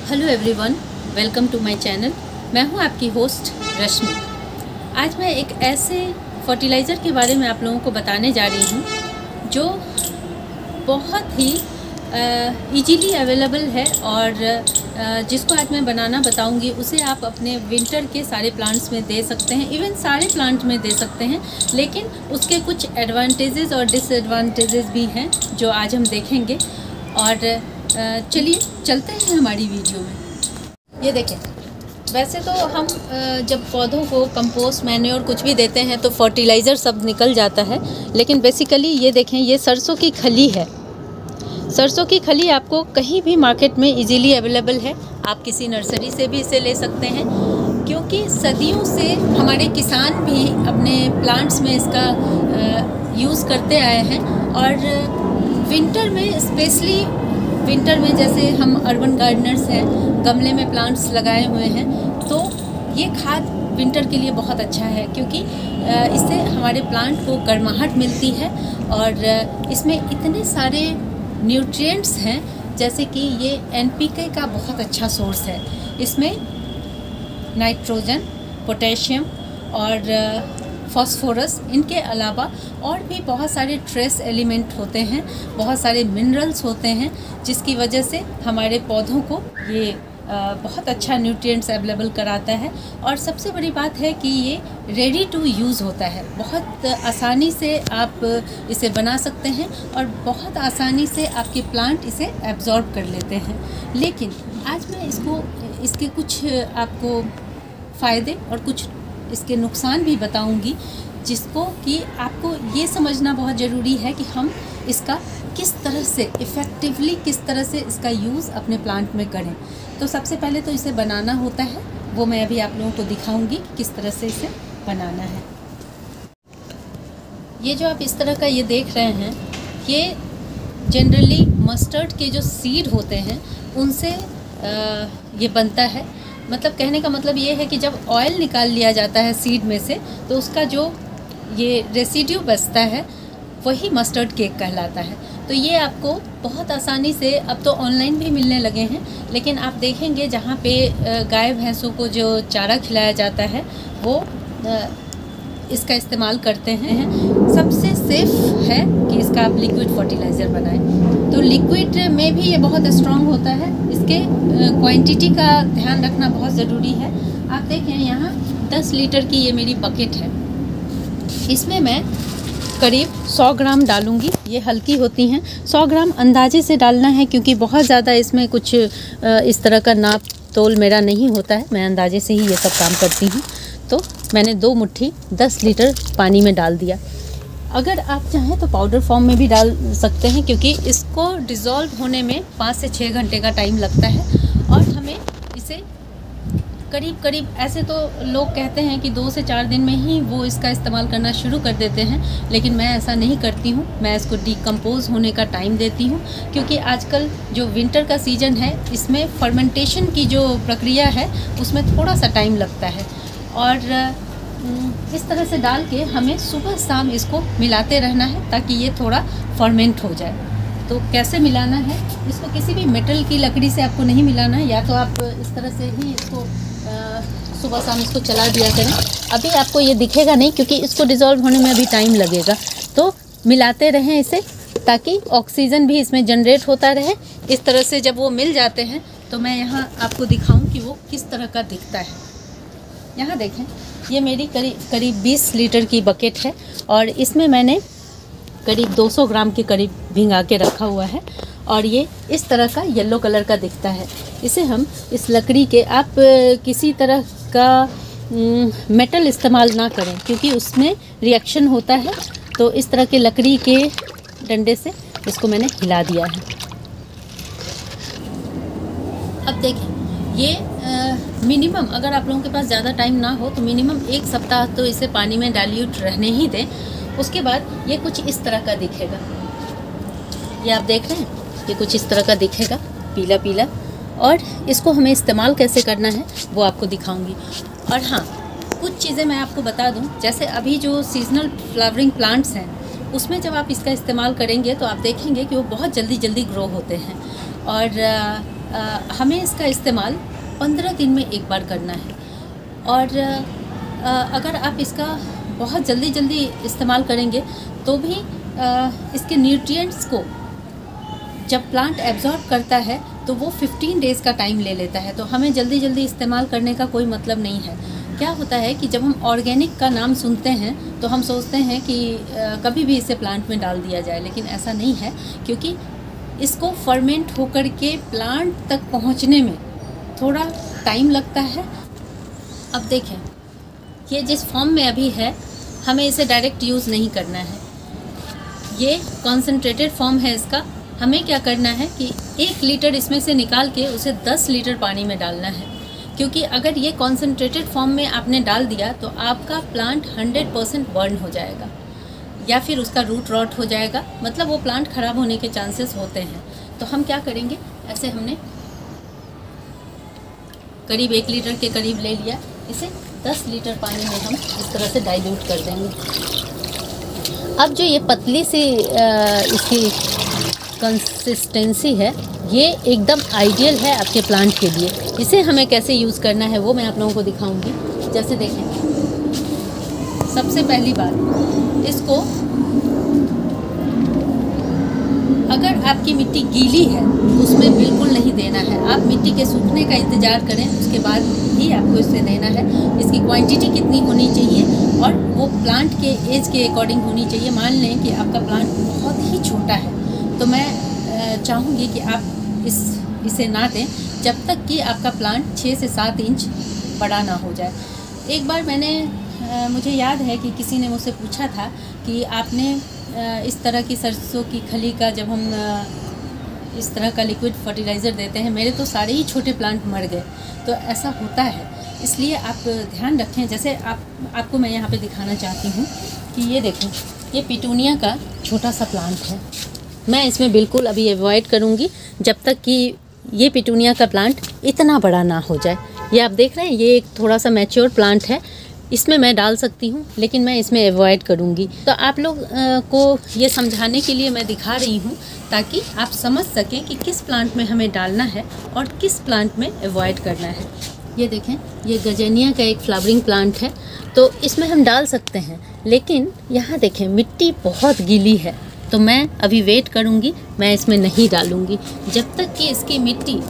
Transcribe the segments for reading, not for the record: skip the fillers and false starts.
Hello everyone, welcome to my channel. मैं हूं आपकी होस्ट रश्मि। आज मैं एक ऐसे फर्टिलाइज़र के बारे में आप लोगों को बताने जा रही हूं जो बहुत ही इजीली अवेलेबल है और जिसको आज मैं बनाना बताऊंगी उसे आप अपने विंटर के सारे प्लांट्स में दे सकते हैं, इवन सारे प्लांट में दे सकते हैं। लेकिन उसके कुछ एडवांटेजेस और डिसएडवांटेजेस भी हैं जो आज हम देखेंगे। और चलिए चलते हैं हमारी वीडियो में। ये देखें, वैसे तो हम जब पौधों को कंपोस्ट मैन्योर कुछ भी देते हैं तो फर्टिलाइज़र सब निकल जाता है, लेकिन बेसिकली ये देखें, ये सरसों की खली है। सरसों की खली आपको कहीं भी मार्केट में इजीली अवेलेबल है। आप किसी नर्सरी से भी इसे ले सकते हैं, क्योंकि सदियों से हमारे किसान भी अपने प्लांट्स में इसका यूज़ करते आए हैं। और विंटर में स्पेशली विंटर में जैसे हम अर्बन गार्डनर्स हैं, गमले में प्लांट्स लगाए हुए हैं, तो ये खाद विंटर के लिए बहुत अच्छा है, क्योंकि इससे हमारे प्लांट को गर्माहट मिलती है। और इसमें इतने सारे न्यूट्रिएंट्स हैं, जैसे कि ये एनपीके का बहुत अच्छा सोर्स है। इसमें नाइट्रोजन, पोटेशियम और फास्फोरस, इनके अलावा और भी बहुत सारे ट्रेस एलिमेंट होते हैं, बहुत सारे मिनरल्स होते हैं, जिसकी वजह से हमारे पौधों को ये बहुत अच्छा न्यूट्रिएंट्स अवेलेबल कराता है। और सबसे बड़ी बात है कि ये रेडी टू यूज़ होता है। बहुत आसानी से आप इसे बना सकते हैं और बहुत आसानी से आपके प्लांट इसे एब्जॉर्ब कर लेते हैं। लेकिन आज मैं इसके कुछ आपको फ़ायदे और कुछ इसके नुकसान भी बताऊंगी, जिसको कि आपको ये समझना बहुत ज़रूरी है कि हम इसका किस तरह से इफ़ेक्टिवली, किस तरह से इसका यूज़ अपने प्लांट में करें। तो सबसे पहले तो इसे बनाना होता है, वो मैं अभी आप लोगों को दिखाऊंगी कि किस तरह से इसे बनाना है। ये जो आप इस तरह का ये देख रहे हैं, ये जनरली मस्टर्ड के जो सीड होते हैं उनसे ये बनता है। मतलब कहने का मतलब ये है कि जब ऑयल निकाल लिया जाता है सीड में से, तो उसका जो ये रेसिड्यू बचता है वही मस्टर्ड केक कहलाता है। तो ये आपको बहुत आसानी से, अब तो ऑनलाइन भी मिलने लगे हैं, लेकिन आप देखेंगे जहाँ पे गाय भैंसों को जो चारा खिलाया जाता है वो इसका इस्तेमाल करते हैं। सबसे सेफ़ है कि इसका आप लिक्विड फर्टिलाइज़र बनाएं। तो लिक्विड में भी ये बहुत स्ट्रॉन्ग होता है। इसके क्वांटिटी का ध्यान रखना बहुत ज़रूरी है। आप देखें, यहाँ 10 लीटर की ये मेरी बकेट है। इसमें मैं करीब 100 ग्राम डालूँगी। ये हल्की होती हैं। 100 ग्राम अंदाजे से डालना है, क्योंकि बहुत ज़्यादा इसमें कुछ इस तरह का नाप तोल मेरा नहीं होता है। मैं अंदाजे से ही ये सब काम करती हूँ। तो मैंने 2 मुट्ठी 10 लीटर पानी में डाल दिया। अगर आप चाहें तो पाउडर फॉर्म में भी डाल सकते हैं, क्योंकि इसको डिज़ोल्व होने में 5 से 6 घंटे का टाइम लगता है। और हमें इसे करीब ऐसे तो लोग कहते हैं कि 2 से 4 दिन में ही वो इसका इस्तेमाल करना शुरू कर देते हैं, लेकिन मैं ऐसा नहीं करती हूँ। मैं इसको डिकम्पोज़ होने का टाइम देती हूँ, क्योंकि आजकल जो विंटर का सीज़न है, इसमें फर्मेंटेशन की जो प्रक्रिया है उसमें थोड़ा सा टाइम लगता है। और इस तरह से डाल के हमें सुबह शाम इसको मिलाते रहना है, ताकि ये थोड़ा फर्मेंट हो जाए। तो कैसे मिलाना है, इसको किसी भी मेटल की लकड़ी से आपको नहीं मिलाना है, या तो आप इस तरह से ही इसको सुबह शाम इसको चला दिया करें। अभी आपको ये दिखेगा नहीं, क्योंकि इसको डिज़ोल्व होने में अभी टाइम लगेगा। तो मिलाते रहें इसे, ताकि ऑक्सीजन भी इसमें जनरेट होता रहे। इस तरह से जब वो मिल जाते हैं तो मैं यहाँ आपको दिखाऊँ कि वो किस तरह का दिखता है। यहाँ देखें, ये मेरी करीब 20 लीटर की बकेट है, और इसमें मैंने करीब 200 ग्राम के करीब भिंगा के रखा हुआ है। और ये इस तरह का येलो कलर का दिखता है। इसे हम इस लकड़ी के, आप किसी तरह का मेटल इस्तेमाल ना करें, क्योंकि उसमें रिएक्शन होता है। तो इस तरह के लकड़ी के डंडे से इसको मैंने हिला दिया है। अब देखें, ये मिनिमम, अगर आप लोगों के पास ज़्यादा टाइम ना हो तो मिनिमम 1 सप्ताह तो इसे पानी में डाइल्यूट रहने ही दें। उसके बाद ये कुछ इस तरह का दिखेगा। ये आप देख रहे हैं, ये कुछ इस तरह का दिखेगा, पीला पीला। और इसको हमें इस्तेमाल कैसे करना है वो आपको दिखाऊंगी। और हाँ, कुछ चीज़ें मैं आपको बता दूं, जैसे अभी जो सीजनल फ्लावरिंग प्लांट्स हैं, उसमें जब आप इसका इस्तेमाल करेंगे तो आप देखेंगे कि वो बहुत जल्दी ग्रो होते हैं। और हमें इसका इस्तेमाल 15 दिन में एक बार करना है। और अगर आप इसका बहुत जल्दी इस्तेमाल करेंगे तो भी इसके न्यूट्रिएंट्स को जब प्लांट एब्जॉर्ब करता है तो वो 15 डेज़ का टाइम ले लेता है। तो हमें जल्दी इस्तेमाल करने का कोई मतलब नहीं है। क्या होता है कि जब हम ऑर्गेनिक का नाम सुनते हैं तो हम सोचते हैं कि कभी भी इसे प्लांट में डाल दिया जाए, लेकिन ऐसा नहीं है, क्योंकि इसको फर्मेंट होकर के प्लांट तक पहुंचने में थोड़ा टाइम लगता है। अब देखें, ये जिस फॉर्म में अभी है, हमें इसे डायरेक्ट यूज़ नहीं करना है। ये कॉन्सेंट्रेटेड फॉर्म है इसका। हमें क्या करना है कि 1 लीटर इसमें से निकाल के उसे 10 लीटर पानी में डालना है, क्योंकि अगर ये कॉन्सेंट्रेटेड फॉर्म में आपने डाल दिया तो आपका प्लांट 100% बर्न हो जाएगा या फिर उसका रूट रॉट हो जाएगा, मतलब वो प्लांट ख़राब होने के चांसेस होते हैं। तो हम क्या करेंगे, ऐसे हमने करीब 1 लीटर के करीब ले लिया, इसे 10 लीटर पानी में हम इस तरह से डाइल्यूट कर देंगे। अब जो ये पतली सी इसकी कंसिस्टेंसी है, ये एकदम आइडियल है आपके प्लांट के लिए। इसे हमें कैसे यूज़ करना है वो मैं आप लोगों को दिखाऊंगी। जैसे देखें, सबसे पहली बात, इसको अगर आपकी मिट्टी गीली है तो उसमें बिल्कुल नहीं देना है। आप मिट्टी के सूखने का इंतज़ार करें, उसके बाद ही आपको इसे देना है। इसकी क्वांटिटी कितनी होनी चाहिए और वो प्लांट के एज के अकॉर्डिंग होनी चाहिए। मान लें कि आपका प्लांट बहुत ही छोटा है तो मैं चाहूँगी कि आप इसे ना दें जब तक कि आपका प्लांट 6 से 7 इंच बड़ा ना हो जाए। एक बार मुझे याद है कि किसी ने मुझसे पूछा था कि आपने इस तरह की सरसों की खली का जब हम इस तरह का लिक्विड फर्टिलाइज़र देते हैं, मेरे तो सारे ही छोटे प्लांट मर गए। तो ऐसा होता है, इसलिए आप ध्यान रखें। जैसे आपको मैं यहाँ पे दिखाना चाहती हूँ कि ये देखें, ये पिटूनिया का छोटा सा प्लांट है। मैं इसमें बिल्कुल अभी अवॉइड करूँगी जब तक कि ये पिटूनिया का प्लांट इतना बड़ा ना हो जाए। ये आप देख रहे हैं, ये एक थोड़ा सा मैच्योर प्लांट है, इसमें मैं डाल सकती हूँ, लेकिन मैं इसमें अवॉइड करूँगी। तो आप लोग को ये समझाने के लिए मैं दिखा रही हूँ ताकि आप समझ सकें कि किस प्लांट में हमें डालना है और किस प्लांट में अवॉइड करना है। ये देखें, ये गजेनिया का एक फ्लावरिंग प्लांट है, तो इसमें हम डाल सकते हैं, लेकिन यहाँ देखें मिट्टी बहुत गीली है, तो मैं अभी वेट करूँगी, मैं इसमें नहीं डालूँगी जब तक कि इसकी मिट्टी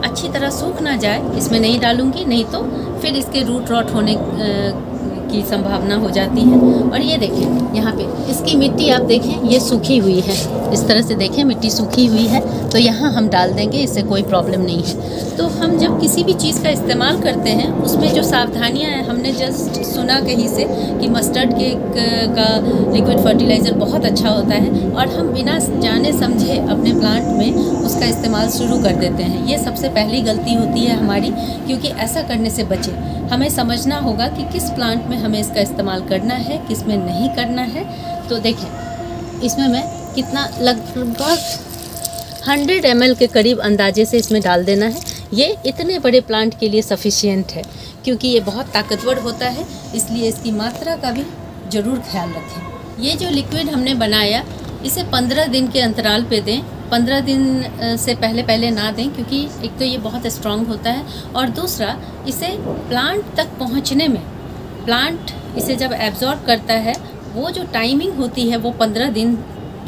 अच्छी तरह सूख ना जाए। इसमें नहीं डालूँगी, नहीं तो फिर इसके रूट रॉट होने की संभावना हो जाती है। और ये देखें, यहाँ पे इसकी मिट्टी आप देखें, ये सूखी हुई है, इस तरह से देखें मिट्टी सूखी हुई है, तो यहाँ हम डाल देंगे, इससे कोई प्रॉब्लम नहीं है। तो हम जब किसी भी चीज़ का इस्तेमाल करते हैं उसमें जो सावधानियाँ हैं, हमने जस्ट सुना कहीं से कि मस्टर्ड का लिक्विड फर्टिलाइज़र बहुत अच्छा होता है और हम बिना जाने समझे अपने प्लांट में उसका इस्तेमाल शुरू कर देते हैं। ये सबसे पहली गलती होती है हमारी, क्योंकि ऐसा करने से बचें। हमें समझना होगा कि किस प्लांट में हमें इसका इस्तेमाल करना है, किस में नहीं करना है। तो देखें, इसमें मैं कितना लगभग 100 ml के करीब अंदाजे से इसमें डाल देना है। ये इतने बड़े प्लांट के लिए सफिशिएंट है, क्योंकि ये बहुत ताकतवर होता है, इसलिए इसकी मात्रा का भी ज़रूर ख्याल रखें। ये जो लिक्विड हमने बनाया, इसे 15 दिन के अंतराल पे दें। 15 दिन से पहले ना दें, क्योंकि एक तो ये बहुत स्ट्रॉन्ग होता है और दूसरा इसे प्लांट तक पहुंचने में, प्लांट इसे जब एब्जॉर्ब करता है, वो जो टाइमिंग होती है वो 15 दिन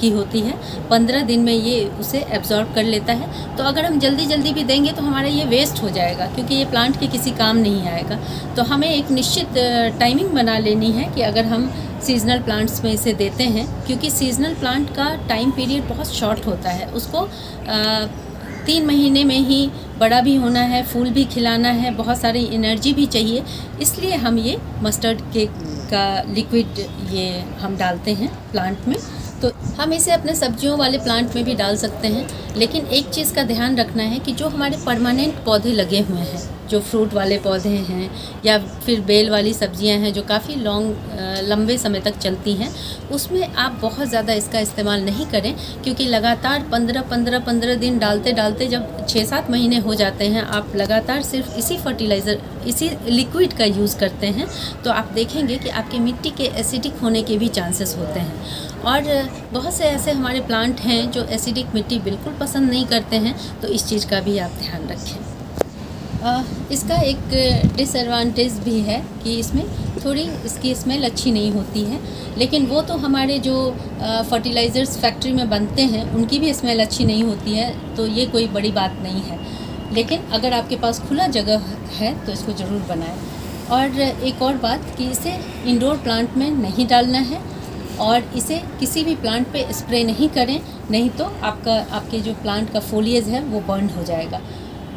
की होती है। 15 दिन में ये उसे एब्जॉर्ब कर लेता है। तो अगर हम जल्दी भी देंगे तो हमारा ये वेस्ट हो जाएगा, क्योंकि ये प्लांट के किसी काम नहीं आएगा। तो हमें एक निश्चित टाइमिंग बना लेनी है कि अगर हम सीजनल प्लांट्स में इसे देते हैं, क्योंकि सीजनल प्लांट का टाइम पीरियड बहुत शॉर्ट होता है, उसको 3 महीने में ही बड़ा भी होना है, फूल भी खिलाना है, बहुत सारी एनर्जी भी चाहिए। इसलिए हम ये मस्टर्ड का लिक्विड ये हम डालते हैं प्लांट में। तो हम इसे अपने सब्जियों वाले प्लांट में भी डाल सकते हैं, लेकिन एक चीज़ का ध्यान रखना है कि जो हमारे परमानेंट पौधे लगे हुए हैं जो फ्रूट वाले पौधे हैं या फिर बेल वाली सब्जियां हैं जो काफ़ी लंबे समय तक चलती हैं, उसमें आप बहुत ज़्यादा इसका इस्तेमाल नहीं करें, क्योंकि लगातार 15 दिन डालते डालते जब 6-7 महीने हो जाते हैं, आप लगातार सिर्फ इसी फर्टिलाइज़र, इसी लिक्विड का यूज़ करते हैं, तो आप देखेंगे कि आपकी मिट्टी के एसिडिक होने के भी चांसेस होते हैं। और बहुत से ऐसे हमारे प्लांट हैं जो एसिडिक मिट्टी बिल्कुल पसंद नहीं करते हैं, तो इस चीज़ का भी आप ध्यान रखें। इसका एक डिसएडवांटेज भी है कि इसमें थोड़ी इसकी स्मेल अच्छी नहीं होती है, लेकिन वो तो हमारे जो फर्टिलाइज़र्स फैक्ट्री में बनते हैं उनकी भी स्मेल अच्छी नहीं होती है, तो ये कोई बड़ी बात नहीं है। लेकिन अगर आपके पास खुला जगह है तो इसको ज़रूर बनाएं। और एक और बात कि इसे इंडोर प्लांट में नहीं डालना है और इसे किसी भी प्लांट पे स्प्रे नहीं करें, नहीं तो आपके जो प्लांट का फोलिएज है वो बर्न हो जाएगा।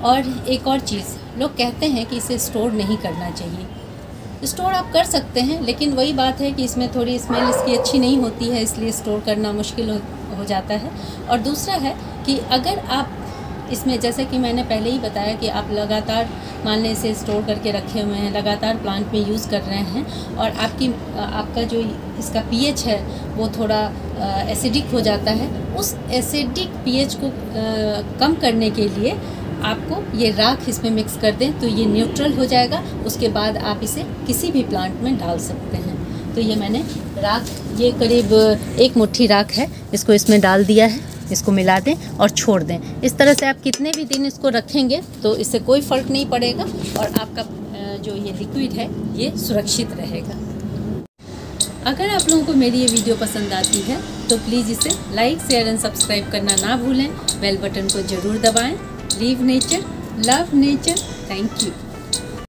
और एक और चीज़, लोग कहते हैं कि इसे स्टोर नहीं करना चाहिए। स्टोर आप कर सकते हैं, लेकिन वही बात है कि इसमें थोड़ी स्मेल इसकी अच्छी नहीं होती है, इसलिए स्टोर करना मुश्किल हो जाता है। और दूसरा है कि अगर आप इसमें, जैसे कि मैंने पहले ही बताया कि आप लगातार मान लें इसे स्टोर करके रखे हुए हैं, लगातार प्लांट में यूज़ कर रहे हैं और आपका जो इसका पीएच है वो थोड़ा एसिडिक हो जाता है, उस एसिडिक पीएच को कम करने के लिए आपको ये राख इसमें मिक्स कर दें तो ये न्यूट्रल हो जाएगा। उसके बाद आप इसे किसी भी प्लांट में डाल सकते हैं। तो ये मैंने राख, ये करीब 1 मुट्ठी राख है, इसको इसमें डाल दिया है। इसको मिला दें और छोड़ दें। इस तरह से आप कितने भी दिन इसको रखेंगे तो इससे कोई फ़र्क नहीं पड़ेगा और आपका जो ये लिक्विड है ये सुरक्षित रहेगा। अगर आप लोगों को मेरी ये वीडियो पसंद आती है तो प्लीज़ इसे लाइक, शेयर एंड सब्सक्राइब करना ना भूलें। बेल बटन को ज़रूर दबाएं। Live nature, love nature. Thank you.